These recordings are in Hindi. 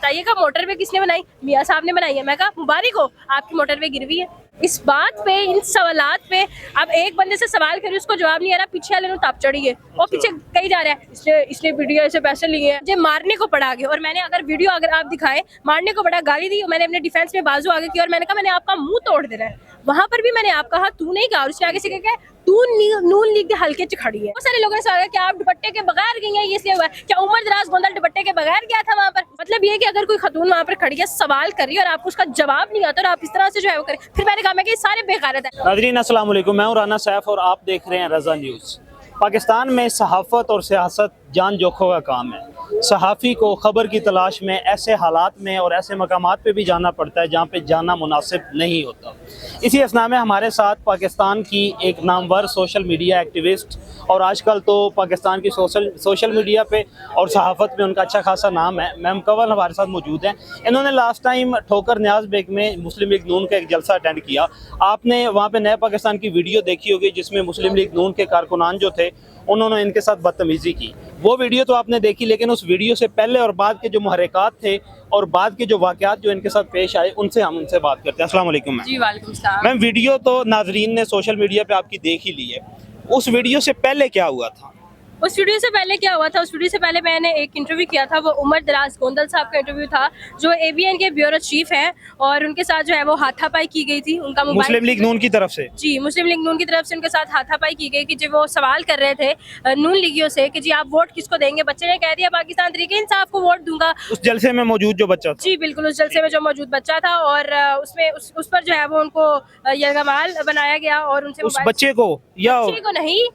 बताइएगा मोटरवे किसने बनाई? मियाँ साहब ने बनाई है। मैं कहा मुबारक हो, आपकी मोटरवे गिर हुई है। इस बात पे, इन सवालात पे अब एक बंदे से सवाल करिए, उसको जवाब नहीं आ रहा, पीछे वाले ताप चढ़ी है, वो पीछे कही जा रहा है इसने वीडियो से पैसे लिए हैं, मुझे मारने को पड़ा आगे। और मैंने अगर वीडियो अगर आप दिखाए, मारने को पड़ा, गाली दी, मैंने अपने डिफेंस में बाजू आगे की और मैंने कहा मैंने आपका मुंह तोड़ देना है। वहां पर भी मैंने आप कहा तू नहीं कहा, और उसने आगे से क्या तू नून लीग के हल्के च खड़ी है। बहुत सारे लोगों ने सवाल किया आप दुपट्टे के बगैर गई हैं, ये इसलिए हुआ है क्या उमर दराज गोंदल दुपट्टे के बगैर गया था वहां पर? मतलब ये कि अगर कोई खतून वहां पर खड़ी है, सवाल कर रही है और आपको उसका जवाब नहीं आता और आप इस तरह से जो है वो करें, फिर मैंने कहा मैं कि सारे बेगैरत है। नाज़रीन अस्सलाम वालेकुम, मैं हूं राना सैफ और आप देख रहे हैं रज़ा न्यूज़। पाकिस्तान में सहाफ़त और सियासत जान जोखों का काम है। सहाफ़ी को ख़बर की तलाश में ऐसे हालात में और ऐसे मकामात पे भी जाना पड़ता है जहाँ पे जाना मुनासिब नहीं होता। इसी असना में हमारे साथ पाकिस्तान की एक नामवर सोशल मीडिया एक्टिविस्ट और आजकल तो पाकिस्तान की सोशल मीडिया पे और सहाफ़त में उनका अच्छा खासा नाम है, मैम कंवल हमारे साथ मौजूद हैं। इन्होंने लास्ट टाइम ठोकर न्याज बेग में मुस्लिम लीग नून का एक जलसा अटेंड किया। आपने वहाँ पे नए पाकिस्तान की वीडियो देखी होगी जिसमें मुस्लिम लीग नून के कारकुनान जो थे उन्होंने इनके साथ बदतमीज़ी की। वो वीडियो तो आपने देखी, लेकिन उस वीडियो से पहले और बाद के जो मुहर्रिकात थे और बाद के जो वाक़यात जो इनके साथ पेश आए हम उनसे बात करते हैं। अस्सलाम वालेकुम मैम। जी वालेकुम सलाम। मैम वीडियो तो नाजरीन ने सोशल मीडिया पे आपकी देख ही ली है, उस वीडियो से पहले क्या हुआ था? उस वीडियो से पहले क्या हुआ था? उस वीडियो से पहले मैंने एक इंटरव्यू किया था, वो उमर दराज गोंदल साहब का इंटरव्यू था जो ABN के ब्यूरो चीफ हैं, और उनके साथ जो है वो हाथापाई की गई थी। उनका मुस्लिम लीग नून की तरफ से? जी, मुस्लिम लीग नून की तरफ से उनके साथ हाथापाई की गई कि जब वो सवाल कर रहे थे नून लीगियों से कि जी आप वोट किसको देंगे, बच्चे ने कह दिया पाकिस्तान तहरीक इंसाफ को वोट दूंगा। उस जलसे में मौजूद जो बच्चा था? जी बिल्कुल, उस जलसे में जो मौजूद बच्चा था, और उसमें उस पर जो है वो उनको यरगमाल बनाया गया और उनसे उस बच्चे को या बच्चे को नहीं,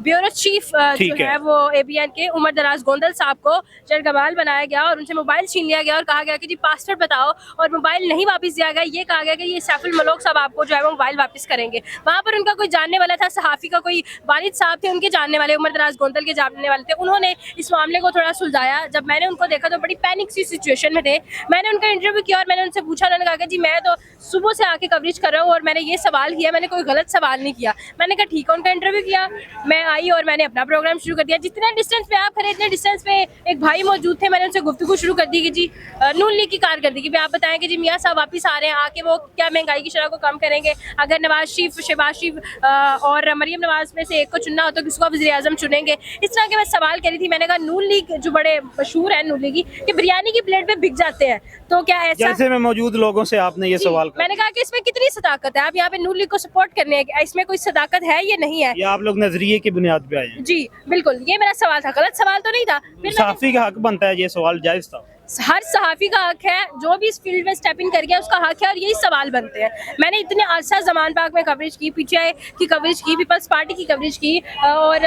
ब्यूरो चीफ जो है वो ABN के उमर दराज गोंदल साहब को यरगमाल बनाया गया और उनसे मोबाइल छीन लिया गया और कहा गया कि जी पासवर्ड बताओ, और मोबाइल नहीं वापस दिया गया। ये कहा गया कि ये सैफुल मलोक साहब आपको जो है वो मोबाइल वापस करेंगे। वहाँ पर उनका कोई जानने वाला था, सहाफ़ी का कोई वालिद साहब थे, उनके जानने वाले, उमर दराज गोंदल के जानने वाले थे। उन्होंने इस मामले को थोड़ा सुलझाया। जब मैंने उनको देखा तो बड़ी पैनिक सी सिचुएशन में थे। मैंने उनका इंटरव्यू किया और मैंने उनसे पूछा, उन्होंने कहा कि जी मैं तो सुबह से आके कवरेज कर रहा हूँ और मैंने ये सवाल किया, मैंने कोई गलत सवाल नहीं किया। मैंने कहा ठीक है, उनका इंटरव्यू किया, मैं आई और मैंने अपना प्रोग्राम शुरू कर दिया। जितने डिस्टेंस पे आप खड़े इतने डिस्टेंस पे एक भाई मौजूद थे, मैंने उनसे गुफ्तगू शुरू कर दी कि जी नून लीग की कारकर्दगी भी आप बताएं कि जी मियाँ साहब वापस आ रहे हैं, आके वो क्या महंगाई की शरह को कम करेंगे, अगर नवाज शरीफ, शहबाज शरीफ और मरियम नवाज में से एक को चुनना हो तो किसको वज़ीर आज़म चुनेंगे। इस तरह के मैं सवाल करी थी। मैंने कहा नून लीग जो बड़े मशहूर है नून लीगी कि बिरयानी की प्लेट पे बिक जाते हैं, तो क्या ऐसा? जलसे में मौजूद लोगों से आपने ये सवाल किया? मैंने कहा कि इसमें कितनी सदाकत है, आप यहाँ पे नून लीग को सपोर्ट करने हैं, इसमें कोई सदाकत है ये नहीं है? या आप लोग नजरिए की बुनियाद पे आए हैं? जी बिल्कुल, ये मेरा सवाल था, गलत सवाल तो नहीं था। सहाफ़ी का हक बनता है, ये सवाल जायज था? हर सहाफ़ी का हक है, जो भी इस फील्ड में स्टेप इन कर गया उसका हक है, और यही सवाल बनते हैं। मैंने इतने अरसा ज़मान पाक में कवरेज की, PTI की कवरेज की, पीपल्स पार्टी की कवरेज की, और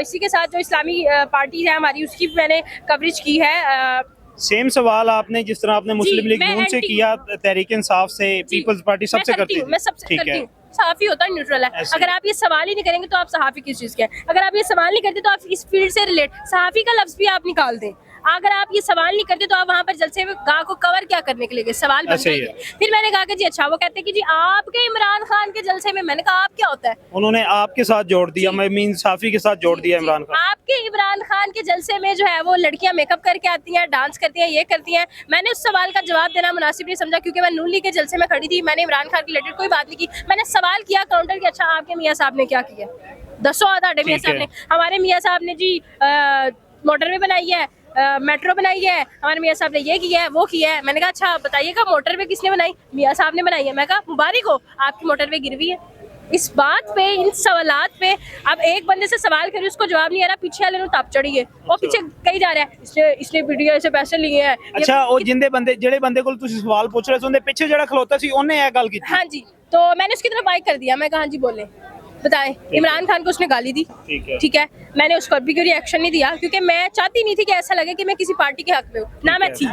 इसी के साथ जो इस्लामी पार्टी है हमारी उसकी भी मैंने कवरेज की है। सेम सवाल आपने जिस तरह आपने मुस्लिम लीग नून से किया, तहरीक इंसाफ से, पीपल्स पार्टी सबसे करती है? मैं सबसे करती हूँ। सहाफ़ी होता है न्यूट्रल है। अगर आप ये सवाल ही नहीं करेंगे तो आप सहाफ़ी किस चीज़ के हैं? अगर आप ये सवाल नहीं करते तो आप इस फील्ड से रिलेट, सहाफ़ी का लफ्ज़ भी आप निकाल दें। अगर आप ये सवाल नहीं करते तो आप वहाँ पर जलसे में गाँव को कवर क्या करने के लिए गए? सवाल बनता है। फिर मैंने कहा कि जी अच्छा, वो कहते हैं कि जी आपके इमरान खान के जलसे में। मैंने कहा आप क्या होता है? उन्होंने आपके साथ जोड़ दिया, मैं मीन सहाफ़ी के साथ जोड़ दिया इमरान खान। आपके इमरान खान के जलसे में जो है वो लड़कियां मेकअप करके आती हैं, डांस करती हैं, ये करती हैं। मैंने उस सवाल का जवाब देना मुनासिब नहीं समझा क्योंकि मैं नून लीग के जलसे में खड़ी थी। मैंने इमरान खान की रिलेटेड कोई बात नहीं की। मैंने सवाल किया काउंटर कि अच्छा आपके मियाँ साहब ने क्या किया? दसो आधे मियाँ साहब ने, हमारे मियाँ साहब ने जी मोटरवे बनाई है, मेट्रो बनाई है, हमारे मियाँ साहब ने ये किया है, वो किया है। मैंने कहा अच्छा बताइएगा मोटरवे किसने बनाई? मियाँ साहब ने बनाई है। मैं कहा मुबारक हो, आपकी मोटरवे गिर हुई है। इस बात पे, इन सवालात पे अब एक बंदे से सवाल करिए, उसको जवाब नहीं आ रहा, पीछे वाले ताप चढ़ी है, वो पीछे कही जा रहा है इसने वीडियो से पैसे लिए हैं। अच्छा, वो जिंदे बंदे जेड़े बंदे को तुसी सवाल पूछ रहे थे उनके पीछे जेड़ा खलोता सी ओने ये गल की? हाँ जी, तो मैंने उसकी तरफ माइक कर दिया। मैं कहा हाँ जी बोले, बताएं। इमरान खान को उसने गाली दी, ठीक है, मैंने उसको अभी कोई रिएक्शन नहीं दिया क्योंकि मैं चाहती नहीं थी कि ऐसा लगे कि मैं किसी पार्टी के हक में हूँ, ना मैं थी।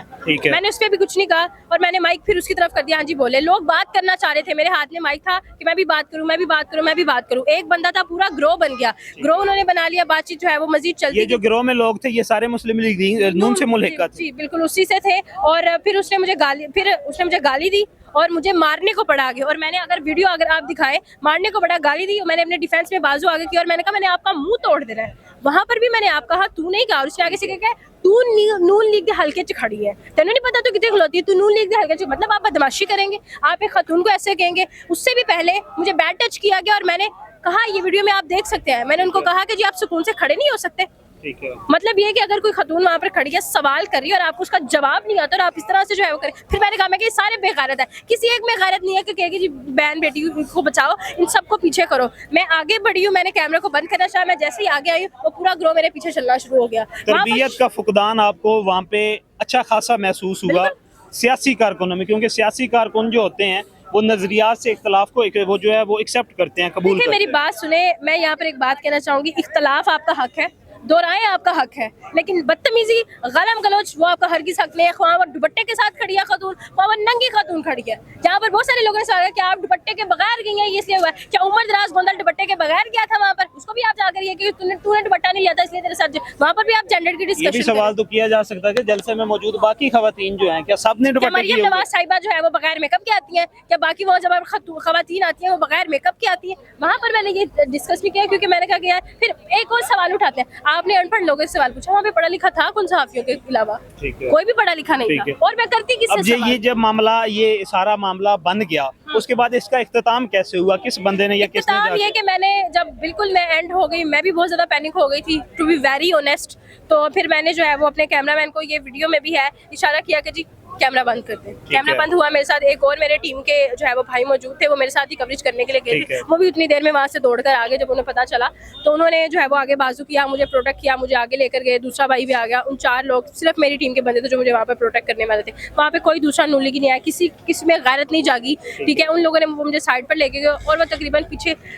मैंने उस पर भी कुछ नहीं कहा और मैंने माइक फिर उसकी तरफ कर दिया। हाँ जी बोले। लोग बात करना चाह रहे थे, मेरे हाथ में माइक था कि मैं भी बात करूँ, मैं भी बात करूँ, मैं भी बात करूँ। एक बंदा था, पूरा ग्रोह बन गया, ग्रोह उन्होंने बना लिया, बातचीत जो है वो मजीद चलती। ये जो ग्रोह में लोग थे ये सारे मुस्लिम लीग नून से मुल्हिका थे? जी बिल्कुल, उसी से थे। और फिर उसने मुझे गाली दी और मुझे मारने को पड़ा आगे। और मैंने अगर वीडियो अगर आप दिखाए, मारने को पड़ा, गाली दी, मैंने अपने डिफेंस में बाजू आगे की और मैंने कहा मैंने आपका मुंह तोड़ देना है। वहां पर भी मैंने आप कहा तू नहीं कहा, और उसने आगे से क्या तू नून लीग के हल्के च खड़ी है, तेन नहीं पता तू कितने खलोती है, तू नून लीग के हल्के च, मतलब आप बदमाशी करेंगे, आप एक खातून को ऐसे कहेंगे। उससे भी पहले मुझे बैड टच किया गया और मैंने कहा, ये वीडियो में आप देख सकते हैं, मैंने उनको कहा कि जी आप सुकून से खड़े नहीं हो सकते। ठीक है। मतलब ये कि अगर कोई खातून वहाँ पर खड़ी है, सवाल कर रही है और आपको उसका जवाब नहीं आता और आप इस तरह से जो है वो करें। फिर मैंने कहा मैं कि सारे बेगैरत है, किसी एक में गैरत नहीं है कि कहेगी जी बहन बेटी को बचाओ, इन सबको पीछे करो। मैं आगे बढ़ी हूँ, मैंने कैमरे को बंद करना चाहा, मैं जैसे ही आगे आई वो पूरा ग्रो मेरे पीछे चलना शुरू हो गया। तरबियत का फुकदान आपको वहाँ पे अच्छा खासा महसूस हुआ सियासी कारकुनों में, क्योंकि सियासी कारकुन जो होते हैं वो नजरियात से इख्तलाफ को वो जो है वो एक्सेप्ट करते हैं, कबूल करते हैं। मेरी बात सुने, मैं यहाँ पर एक बात कहना चाहूंगी, इख्तलाफ आपका हक है, दो राय आपका हक है, लेकिन बदतमीजी गलम गलोच वो आपका हरगिज़ हक नहीं है। ख्वाह वो दुपट्टे के साथ खड़ी है खातून, ख्वाह वो नंगी खातून खड़ी है। जहाँ पर बहुत सारे लोगों ने सवाल किया आप दुपट्टे के बगैर गई हैं, ये इसलिए हुआ है क्या उमर दराज गोंदल दुपट्टे के बगैर गया था वहाँ पर, उसको भी आप जाकर ये कि तूने दुपट्टा नहीं लिया था इसलिए तेरे साथ, वहाँ पर भी आप जेंडर की डिस्कशन। ये भी सवाल तो किया जा सकता है कि जलसे में मौजूद बाकी खवातीन जो हैं क्या सब ने दुपट्टे किए हुए? नवाज साहिबा जो है वो बगैर मेकअप की आती हैं क्या? बाकी वो जब खवातीन आती हैं वो बगैर मेकअप की आती हैं? वहाँ पर मैंने ये डिस्कस भी किया, क्योंकि मैंने कहा कि यार फिर एक और सवाल उठाते हैं, आपने अनपढ़ लोगों से सवाल पूछा, वहाँ पे पढ़ा लिखा था कौन सहाफियों के अलावा? कोई भी पढ़ा लिखा नहीं था, और मैं करती किससे? ये जब मामला ये सारा मामला बन गया उसके बाद इसका इख्तिताम कैसे हुआ, किस बंदे ने या किसने जाके? ये कि मैंने जब बिल्कुल मैं एंड हो गई, मैं भी बहुत ज्यादा पैनिक हो गई थी टू बी वेरी ऑनेस्ट, तो फिर मैंने जो है वो अपने कैमरामैन को, ये वीडियो में भी है, इशारा किया कि जी कैमरा बंद करते हैं। कैमरा बंद हुआ, मेरे साथ एक और मेरे टीम के जो है वो भाई मौजूद थे, वो मेरे साथ ही कवरेज करने के लिए गए थे, वो भी उतनी देर में वहाँ से दौड़कर आ गए। जब उन्हें पता चला तो उन्होंने जो है वो आगे बाजू किया, मुझे प्रोटेक्ट किया, मुझे आगे लेकर गए, दूसरा भाई भी आ गया। उन 4 लोग सिर्फ मेरी टीम के बंदे थे जो मुझे वहाँ पर प्रोटेक्ट करने वाले थे। वहाँ पे कोई दूसरा नूलिगी नहीं आया, किसी में गैरत नहीं जागी, ठीक है। उन लोगों ने मुझे साइड पर लेके गए और वो तकरीबन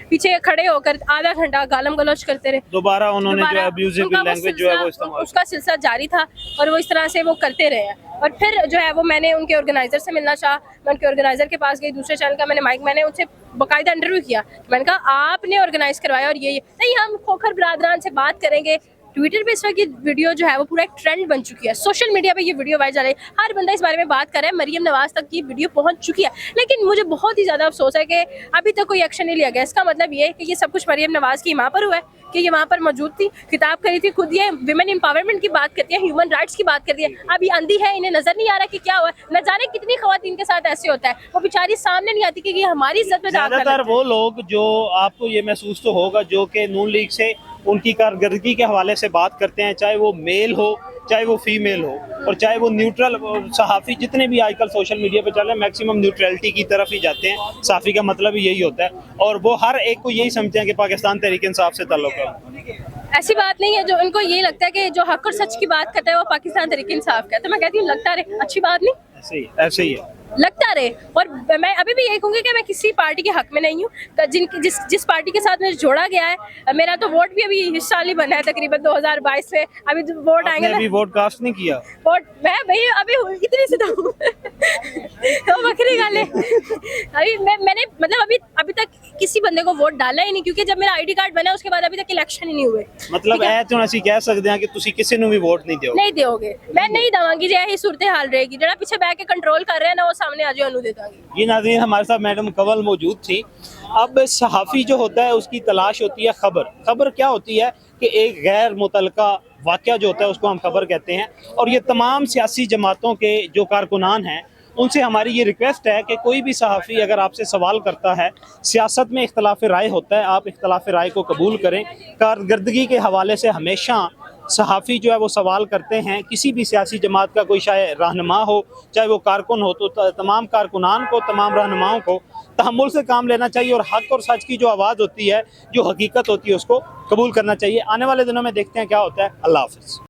पीछे खड़े होकर आधा घंटा गालम गलौच करते रहे। दोबारा उन्होंने जो अब्यूजिव लैंग्वेज जो है वो इस्तेमाल, उसका सिलसिला जारी था और वो इस तरह से वो करते रहे। और फिर जो है वो मैंने उनके ऑर्गेनाइजर से मिलना चाहा, मैं उनके ऑर्गेनाइजर के पास गई, दूसरे चैनल का मैंने उनसे बाकायदा इंटरव्यू किया। मैंने कहा आपने ऑर्गेनाइज करवाया और ये नहीं, हम खोखर बरादरान से बात करेंगे। ट्विटर पे इस वक्त ये वीडियो जो है वो पूरा एक ट्रेंड बन चुकी है, सोशल मीडिया पे ये वीडियो वायरल है, हर बंदा इस बारे में बात कर रहा है, मरियम नवाज तक ये वीडियो पहुंच चुकी है। लेकिन मुझे बहुत ही ज़्यादा अफसोस है कि अभी तक कोई एक्शन नहीं लिया गया। इसका मतलब ये है कि ये सब कुछ मरियम नवाज की माँ पर हुआ है कि ये वहाँ पर मौजूद थी, किताब करी थी, खुद ये विमेन एम्पावरमेंट की बात करती है, ह्यूमन राइट्स की बात करती है। अब ये अंधी है, इन्हें नजर नहीं आ रहा कि क्या हुआ, न जाने कितनी खवातीन के साथ ऐसे होता है, वो बेचारी सामने नहीं आती कि ये हमारी इज्जत में दाग ज्यादातर वो लोग जो आपको ये महसूस तो होगा जो कि नून लीग से उनकी कारकर्दगी के हवाले से बात करते हैं, चाहे वो मेल हो चाहे वो फीमेल हो और चाहे वो न्यूट्रल सहाफ़ी, जितने भी आजकल सोशल मीडिया पे चल रहे हैं मैक्सिमम न्यूट्रलिटी की तरफ ही जाते हैं। सहाफ़ी का मतलब ही यही होता है और वो हर एक को यही समझते हैं कि पाकिस्तान तहरीक इंसाफ से ताल्लुक़ है। ऐसी बात नहीं है, जो उनको ये लगता है कि जो हक और सच की बात करता है वो पाकिस्तान तहरीक इंसाफ का है। तो मैं कहती हूँ लगता रहे, अच्छी बात नहीं, ऐसे ही है, लगता रहे। और मैं अभी भी यही कहूँगी कि मैं किसी पार्टी के हक में नहीं हूँ। जिस पार्टी के साथ मुझे जोड़ा गया है, मेरा तो वोट भी अभी इस साल ही बना है तकरीबन 2022 में, अभी तो वोट आएंगे। अभी वोट कास्ट नहीं किया? वोट मैं भाई अभी इतनी सी तो बकरी गाले अभी मैंने मतलब अभी तक किसी बंदे को वोट डाला ही नहीं, क्योंकि जब मेरा आईडी कार्ड बना उसके बाद अभी तक इलेक्शन ही नहीं हुए। मतलब ऐ तो ਅਸੀਂ कह सकते हैं कि ਤੁਸੀਂ ਕਿਸੇ ਨੂੰ भी वोट नहीं दोगे? नहीं दोगे, मैं नहीं दवांगी। जो यही सूरत हाल रहेगी, जरा पीछे बैठ के कंट्रोल कर रहे हैं ना, वो सामने आ जाए, दे दूंगी। ये नाज़रीन हमारे साथ मैडम कंवल मौजूद थी। अब सहाफ़ी जो होता है उसकी तलाश होती है खबर क्या होती है कि एक गैर मुतलका वाक़या जो होता है उसको हम खबर कहते हैं। और ये तमाम सियासी जमातों के जो कारकुनान हैं उनसे हमारी ये रिक्वेस्ट है कि कोई भी सहाफ़ी अगर आपसे सवाल करता है, सियासत में इख्तलाफ राय होता है, आप इख्तलाफ राय को कबूल करें। कारकर्दगी के हवाले से हमेशा सहाफ़ी जो है वो सवाल करते हैं, किसी भी सियासी जमात का कोई चाहे रहनुमा हो चाहे वो कारकुन हो, तो तमाम कारकुनान को, तमाम रहनुमाओं को तहम्मुल से काम लेना चाहिए और हक़ और सच की जो आवाज़ होती है, जो हकीकत होती है, उसको कबूल करना चाहिए। आने वाले दिनों में देखते हैं क्या होता है। अल्लाह हाफ़िज़।